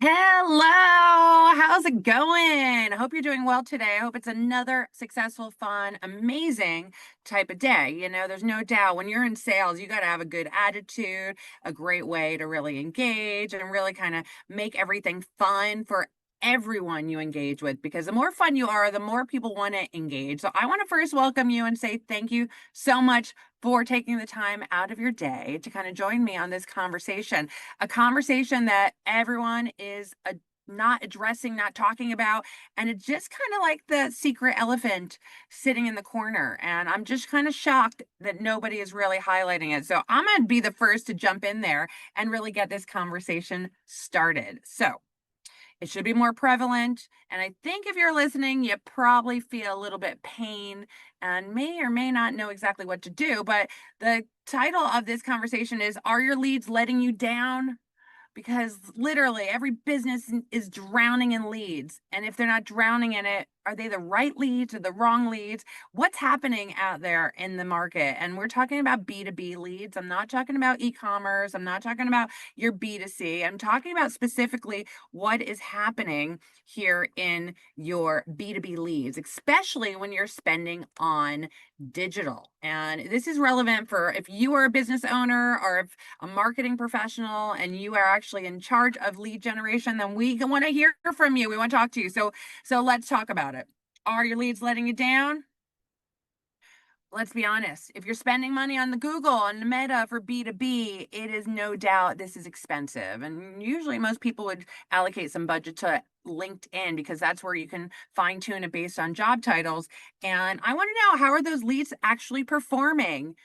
Hello, how's it going? I hope you're doing well today. I hope it's another successful, fun, amazing type of day. There's no doubt when you're in sales, you got to have a good attitude, a great way to really engage and really kind of make everything fun for everyone you engage with because the more fun you are, the more people want to engage. So I want to first welcome you and say thank you so much for taking the time out of your day to kind of join me on this conversation, a conversation that everyone is not addressing, not talking about. And it's just kind of like the secret elephant sitting in the corner. And I'm just kind of shocked that nobody is really highlighting it. So I'm going to be the first to jump in there and really get this conversation started. So it should be more prevalent. And I think if you're listening, you probably feel a little bit pain and may or may not know exactly what to do. But the title of this conversation is, Are Your Leads Letting You Down? Because literally every business is drowning in leads. And if they're not drowning in it, are they the right leads or the wrong leads? What's happening out there in the market? And we're talking about B2B leads. I'm not talking about e-commerce. I'm not talking about your B2C. I'm talking about specifically what is happening here in your B2B leads, especially when you're spending on digital. And this is relevant for if you are a business owner or if a marketing professional and you are actually in charge of lead generation, then we want to hear from you. We want to talk to you. So let's talk about it. Are your leads letting you down? Let's be honest. If you're spending money on the Google and the Meta for B2B, it is no doubt this is expensive. And usually most people would allocate some budget to LinkedIn because that's where you can fine tune it based on job titles. And I want to know, how are those leads actually performing?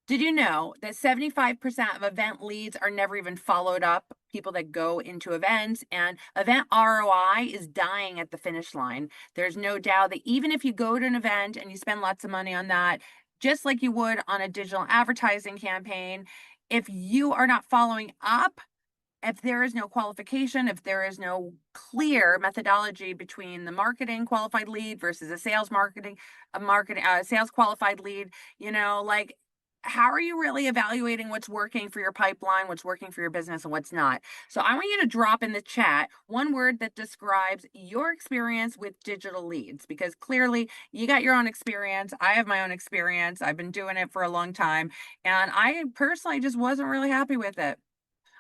Did you know that 75% of event leads are never even followed up? People that go into events, and event ROI is dying at the finish line. There's no doubt that even if you go to an event and you spend lots of money on that, just like you would on a digital advertising campaign, if you are not following up, if there is no qualification, if there is no clear methodology between the marketing qualified lead versus a sales qualified lead, like, how are you really evaluating what's working for your pipeline, what's working for your business, and what's not? So I want you to drop in the chat one word that describes your experience with digital leads, because clearly you got your own experience. I have my own experience. I've been doing it for a long time, and I personally just wasn't really happy with it.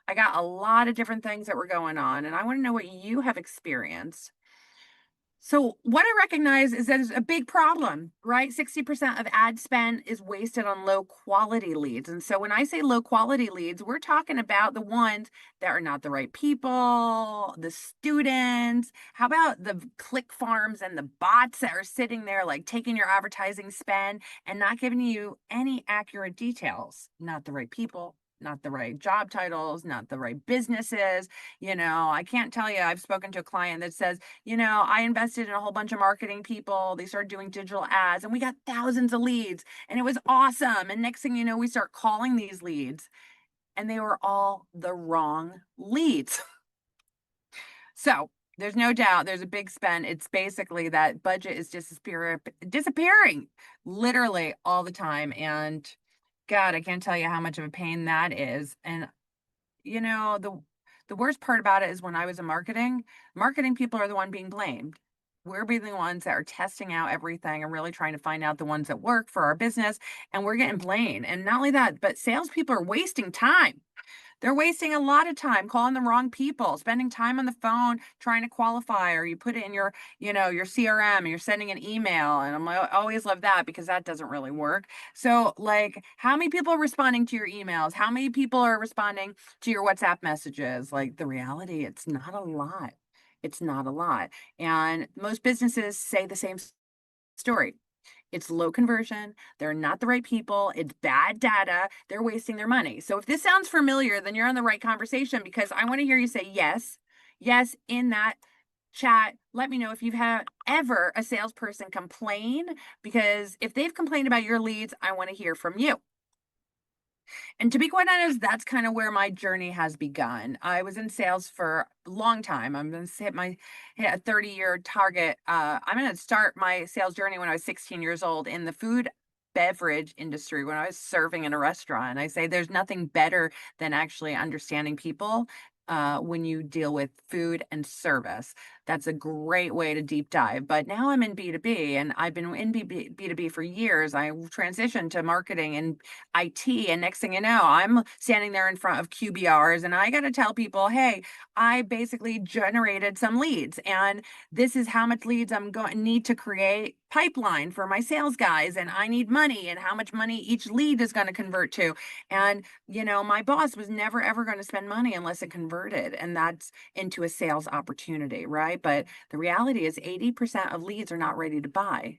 I got a lot of different things that were going on, and I want to know what you have experienced. So, what I recognize is that there's a big problem, right? 60% of ad spend is wasted on low quality leads. And so, when I say low quality leads, we're talking about the ones that are not the right people, the students. How about the click farms and the bots that are sitting there, like taking your advertising spend and not giving you any accurate details? Not the right people, not the right job titles, not the right businesses. I can't tell you, I've spoken to a client that says, I invested in a whole bunch of marketing people. They started doing digital ads and we got thousands of leads and it was awesome. And next thing you know, we start calling these leads and they were all the wrong leads. So there's no doubt there's a big spend. It's basically that budget is disappearing literally all the time. And God, I can't tell you how much of a pain that is. And the worst part about it is when I was in marketing people are the one being blamed. We're being the ones that are testing out everything and really trying to find out the ones that work for our business, and we're getting blamed. And not only that, but salespeople are wasting time. They're wasting a lot of time calling the wrong people, spending time on the phone trying to qualify, or you put it in your CRM and you're sending an email. And I always love that because that doesn't really work. So, like, how many people are responding to your emails? How many people are responding to your WhatsApp messages? Like, the reality, it's not a lot. It's not a lot. And most businesses say the same story. It's low conversion. They're not the right people. It's bad data. They're wasting their money. So if this sounds familiar, then you're on the right conversation, because I want to hear you say yes. Yes, in that chat. Let me know if you've had ever a salesperson complain, because if they've complained about your leads, I want to hear from you. And to be quite honest, that's kind of where my journey has begun. I was in sales for a long time. I'm going to hit a 30-year target. I'm going to start my sales journey when I was 16 years old in the food beverage industry, when I was serving in a restaurant. I say there's nothing better than actually understanding people when you deal with food and service. That's a great way to deep dive. But now I'm in B2B and I've been in B2B for years. I transitioned to marketing and IT. And next thing you know, I'm standing there in front of QBRs and I got to tell people, hey, I basically generated some leads and this is how much leads I'm going to need to create pipeline for my sales guys. And I need money and how much money each lead is going to convert to. And my boss was never ever going to spend money unless it converted, and that's into a sales opportunity, right? But the reality is 80% of leads are not ready to buy.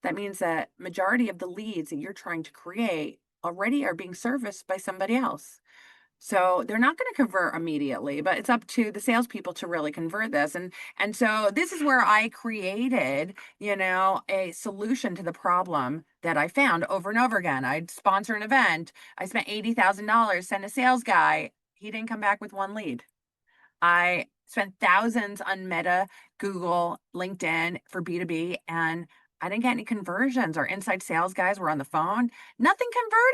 That means that majority of the leads that you're trying to create already are being serviced by somebody else. So they're not going to convert immediately, but it's up to the salespeople to really convert this. And so this is where I created, a solution to the problem that I found over and over again. I'd sponsor an event. I spent $80,000, sent a sales guy. He didn't come back with one lead. I spent thousands on Meta, Google, LinkedIn for B2B, and I didn't get any conversions. Our inside sales guys were on the phone. Nothing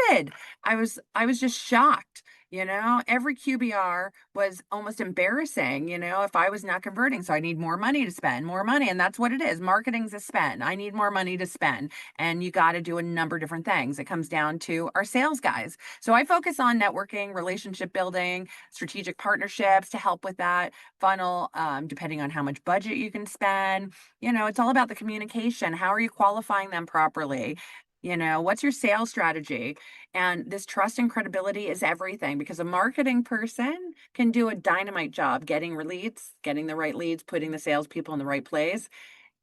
converted. I was just shocked. Every QBR was almost embarrassing, if I was not converting. So I need more money to spend, more money. And that's what it is. Marketing's a spend. I need more money to spend. And you got to do a number of different things. It comes down to our sales guys. So I focus on networking, relationship building, strategic partnerships to help with that funnel, depending on how much budget you can spend. It's all about the communication. How are you qualifying them properly? What's your sales strategy? And this trust and credibility is everything because a marketing person can do a dynamite job getting leads, getting the right leads, putting the salespeople in the right place,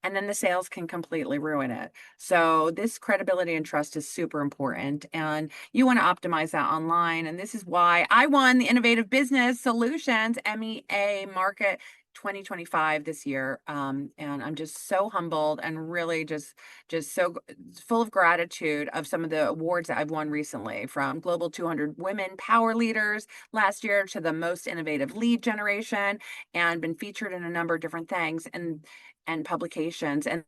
and then the sales can completely ruin it. So this credibility and trust is super important, and you want to optimize that online. And this is why I won the Innovative Business Solutions MEA Market 2025 this year. And I'm just so humbled and really just so full of gratitude of some of the awards that I've won recently, from Global 200 Women Power Leaders last year to the Most Innovative Lead Generation, and been featured in a number of different things and publications. And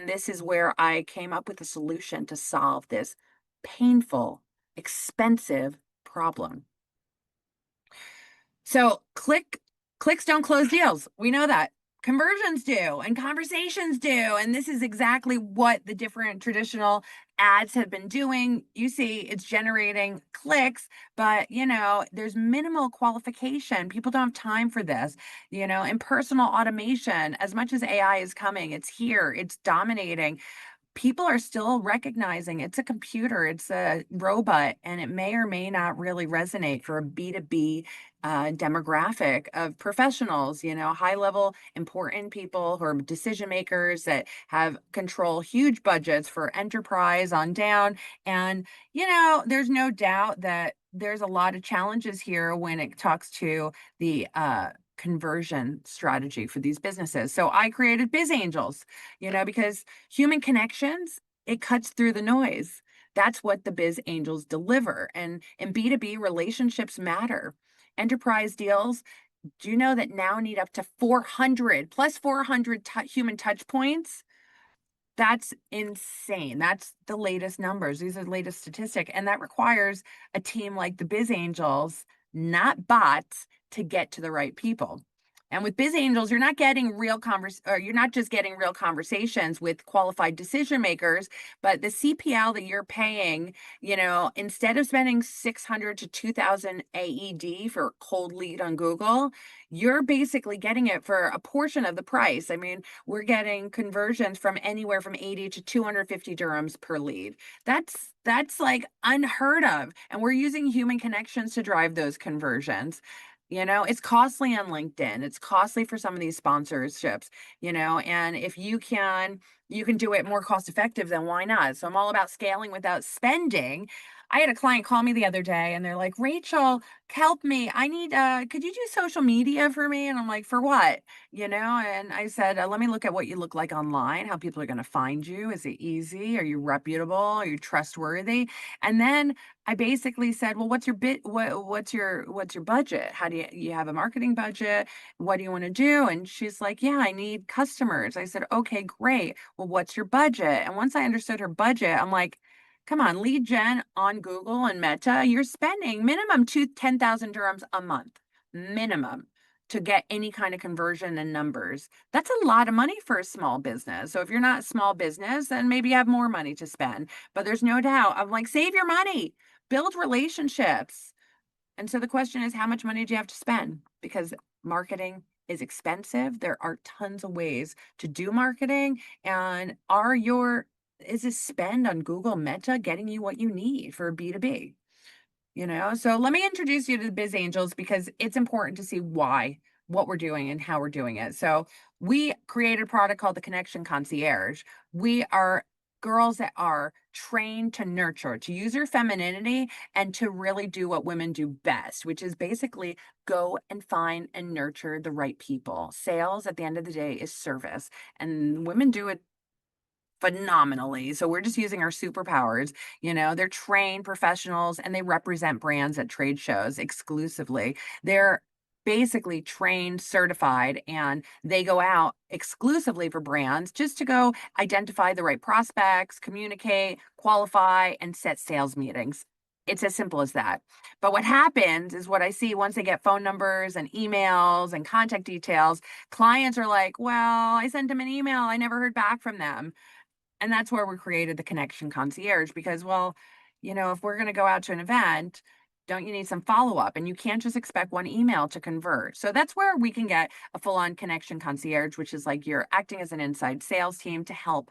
this is where I came up with a solution to solve this painful, expensive problem. So clicks don't close deals. We know that. Conversions do, and conversations do. And this is exactly what the different traditional ads have been doing. You see, it's generating clicks, but there's minimal qualification. People don't have time for this. And personal automation, as much as AI is coming, it's here, it's dominating. People are still recognizing it's a computer, it's a robot, and it may or may not really resonate for a B2B demographic of professionals, high level, important people who are decision makers that have control huge budgets for enterprise on down. And, there's no doubt that there's a lot of challenges here when it talks to the conversion strategy for these businesses. So I created BizzAngels, because human connections, it cuts through the noise. That's what the BizzAngels deliver. And in B2B, relationships matter. Enterprise deals, do you know that now need up to 400 plus 400 human touch points? That's insane. That's the latest numbers. These are the latest statistic. And that requires a team like the BizzAngels, not bots, to get to the right people. And with BizzAngels, you're not getting you're not just getting real conversations with qualified decision makers, but the CPL that you're paying, instead of spending 600 to 2000 AED for a cold lead on Google, you're basically getting it for a portion of the price. I mean, we're getting conversions from anywhere from 80 to 250 dirhams per lead. That's like unheard of. And we're using human connections to drive those conversions. It's costly on LinkedIn. It's costly for some of these sponsorships, and if you can do it more cost effective, then why not? So I'm all about scaling without spending. I had a client call me the other day and they're like, Rachel, help me. I need, could you do social media for me? And I'm like, for what? And I said, let me look at what you look like online, how people are going to find you. Is it easy? Are you reputable? Are you trustworthy? And then I basically said, well, what's your budget? How do you have a marketing budget? What do you want to do? And she's like, yeah, I need customers. I said, okay, great. Well, what's your budget? And once I understood her budget, I'm like, come on, lead gen on Google and Meta, you're spending minimum 10,000 dirhams a month, minimum. to get any kind of conversion and numbers. That's a lot of money for a small business. So if you're not a small business, then maybe you have more money to spend. But there's no doubt, I'm like, save your money, build relationships. And so the question is, how much money do you have to spend? Because marketing is expensive. There are tons of ways to do marketing. And is this spend on Google Meta getting you what you need for B2B? So let me introduce you to the BizzAngels because it's important to see what we're doing and how we're doing it. So we created a product called the Connection Concierge. We are girls that are trained to nurture, to use your femininity and to really do what women do best, which is basically go and find and nurture the right people. Sales at the end of the day is service, and women do it phenomenally. So we're just using our superpowers. They're trained professionals and they represent brands at trade shows exclusively. They're basically trained, certified, and they go out exclusively for brands just to go identify the right prospects, communicate, qualify, and set sales meetings. It's as simple as that. But what happens is what I see once they get phone numbers and emails and contact details, clients are like, well, I sent them an email. I never heard back from them. And that's where we created the Connection Concierge because, well, if we're going to go out to an event, don't you need some follow up? And you can't just expect one email to convert. So that's where we can get a full on Connection Concierge, which is like you're acting as an inside sales team to help,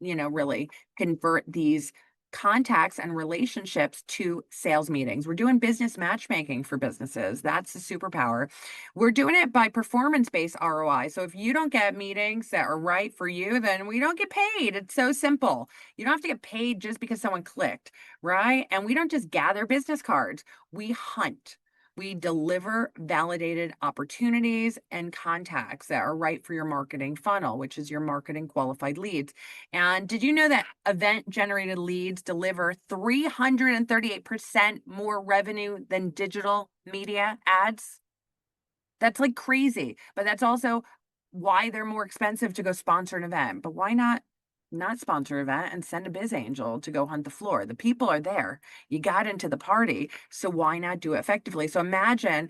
really convert these contacts and relationships to sales meetings. We're doing business matchmaking for businesses. That's the superpower. We're doing it by performance-based ROI. So if you don't get meetings that are right for you, then we don't get paid. It's so simple. You don't have to get paid just because someone clicked, right? And we don't just gather business cards. We hunt. We deliver validated opportunities and contacts that are right for your marketing funnel, which is your marketing qualified leads. And did you know that event generated leads deliver 338% more revenue than digital media ads? That's like crazy, but that's also why they're more expensive to go sponsor an event. But why not sponsor an event and send a biz angel to go hunt the floor? The people are there. You got into the party, so why not do it effectively? So imagine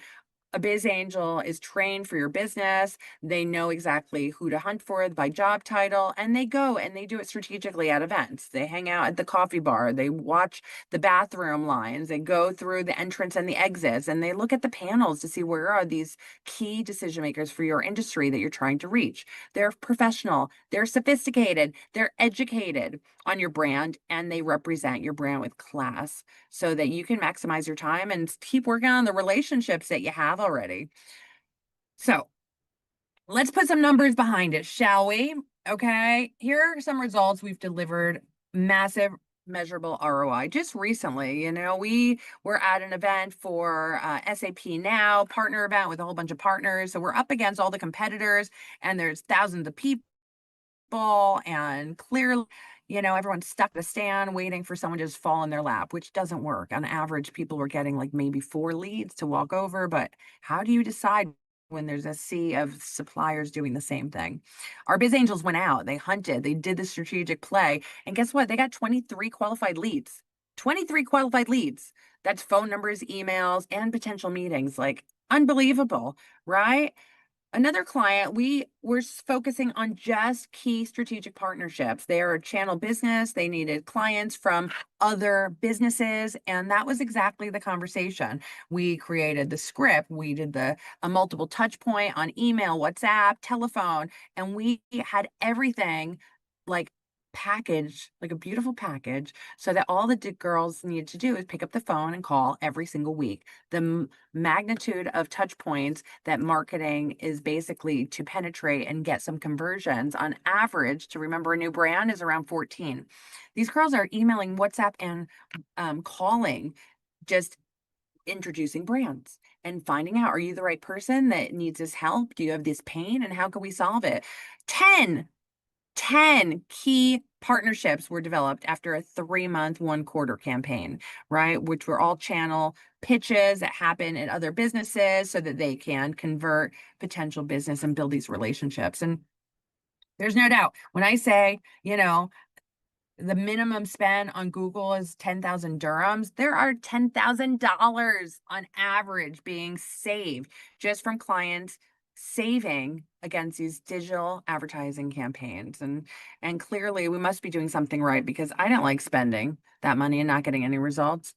a biz angel is trained for your business. They know exactly who to hunt for by job title, and they go and they do it strategically at events. They hang out at the coffee bar. They watch the bathroom lines. They go through the entrance and the exits, and they look at the panels to see where are these key decision makers for your industry that you're trying to reach. They're professional. They're sophisticated. They're educated on your brand, and they represent your brand with class so that you can maximize your time and keep working on the relationships that you have already. So let's put some numbers behind it, shall we? Okay, here are some results we've delivered. Massive measurable ROI just recently. We were at an event for SAP Now partner event with a whole bunch of partners. So we're up against all the competitors and there's thousands of people, and clearly, everyone's stuck at a stand waiting for someone to just fall in their lap, which doesn't work. On average, people were getting like maybe 4 leads to walk over, but how do you decide when there's a sea of suppliers doing the same thing? Our biz angels went out, they hunted, they did the strategic play, and guess what? They got 23 qualified leads. 23 qualified leads. That's phone numbers, emails, and potential meetings. Like unbelievable, right? Another client, we were focusing on just key strategic partnerships. They are a channel business. They needed clients from other businesses. And that was exactly the conversation. We created the script. We did a multiple touch point on email, WhatsApp, telephone, and we had everything like packaged, like a beautiful package, so that all the girls needed to do is pick up the phone and call every single week. The magnitude of touch points that marketing is basically to penetrate and get some conversions on average to remember a new brand is around 14. These girls are emailing, WhatsApp, and calling, just introducing brands and finding out, are you the right person that needs this help? Do you have this pain and how can we solve it? 10 key partnerships were developed after a 3-month, 1-quarter campaign, right? Which were all channel pitches that happen in other businesses so that they can convert potential business and build these relationships. And there's no doubt when I say, the minimum spend on Google is 10,000 dirhams. There are $10,000 on average being saved just from clients saving against these digital advertising campaigns. And clearly we must be doing something right, because I don't like spending that money and not getting any results.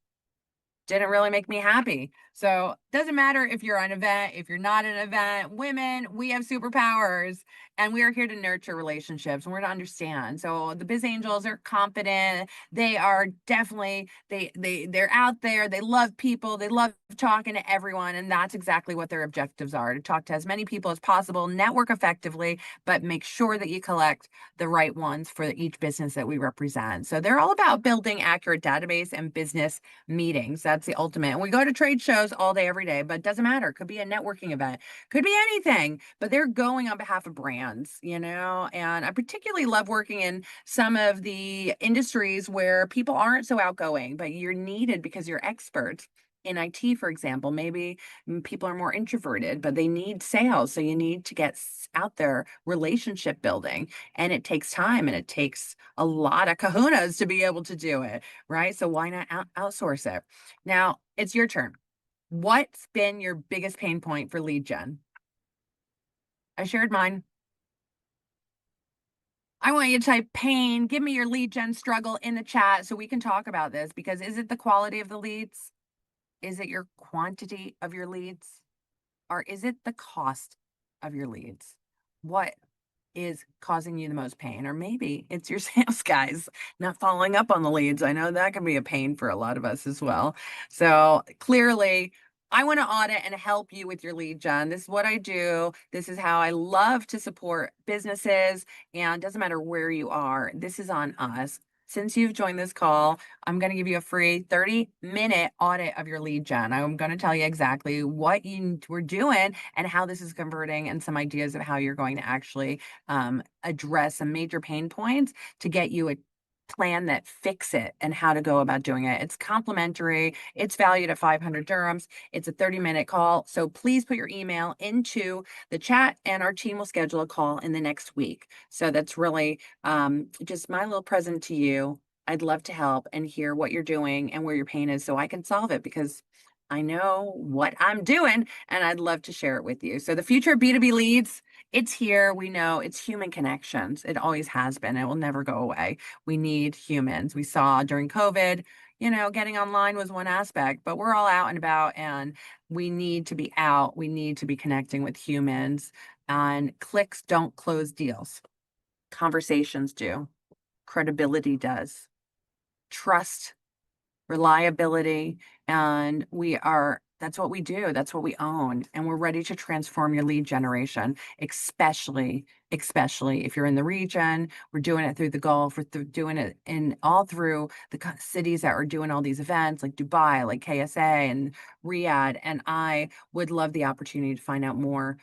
Didn't really make me happy. So doesn't matter if you're an event, if you're not an event, women, we have superpowers, and we are here to nurture relationships, and we're to understand. So the Biz Angels are confident. They are definitely, they're out there. They love people. They love talking to everyone. And that's exactly what their objectives are: to talk to as many people as possible, network effectively, but make sure that you collect the right ones for each business that we represent. So they're all about building accurate database and business meetings. That's the ultimate. And we go to trade shows all day, every day, but it doesn't matter. It could be a networking event, could be anything, but they're going on behalf of brands, And I particularly love working in some of the industries where people aren't so outgoing, but you're needed because you're experts. In IT, for example, maybe people are more introverted, but they need sales. So you need to get out there, relationship building, and it takes time and it takes a lot of kahunas to be able to do it, right? So why not outsource it? Now it's your turn. What's been your biggest pain point for lead gen? I shared mine. I want you to type pain. Give me your lead gen struggle in the chat so we can talk about this, because is it the quality of the leads? Is it your quantity of your leads? Or is it the cost of your leads? What is causing you the most pain? Or maybe it's your sales guys not following up on the leads. I know that can be a pain for a lot of us as well. So clearly, I want to audit and help you with your lead gen. This is what I do. This is how I love to support businesses. And it doesn't matter where you are, this is on us. Since you've joined this call, I'm going to give you a free 30-minute audit of your lead gen. I'm going to tell you exactly what you were doing and how this is converting, and some ideas of how you're going to actually address some major pain points to get you a plan that fix it and how to go about doing it. It's complimentary. It's valued at 500 dirhams. It's a 30-minute call. So please put your email into the chat and our team will schedule a call in the next week. So that's really just my little present to you. I'd love to help and hear what you're doing and where your pain is so I can solve it, because I know what I'm doing and I'd love to share it with you. So the future of B2B leads, it's here. We know it's human connections. It always has been. It will never go away. We need humans. We saw during COVID, getting online was one aspect, but we're all out and about, and we need to be out. We need to be connecting with humans, and clicks don't close deals. Conversations do. Credibility does. Trust, reliability, and that's what we do. That's what we own. And we're ready to transform your lead generation, especially if you're in the region. We're doing it through the Gulf. We're doing it in all through the cities that are doing all these events, like Dubai, like KSA and Riyadh. And I would love the opportunity to find out more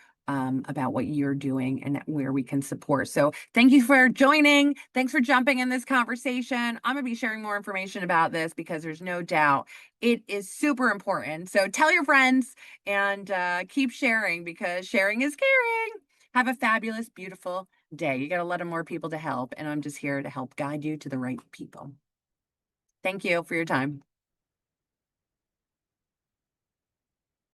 about what you're doing and where we can support. So thank you for joining. Thanks for jumping in this conversation. I'm going to be sharing more information about this because there's no doubt it is super important. So tell your friends and keep sharing, because sharing is caring. Have a fabulous, beautiful day. You got a lot of more people to help, and I'm just here to help guide you to the right people. Thank you for your time.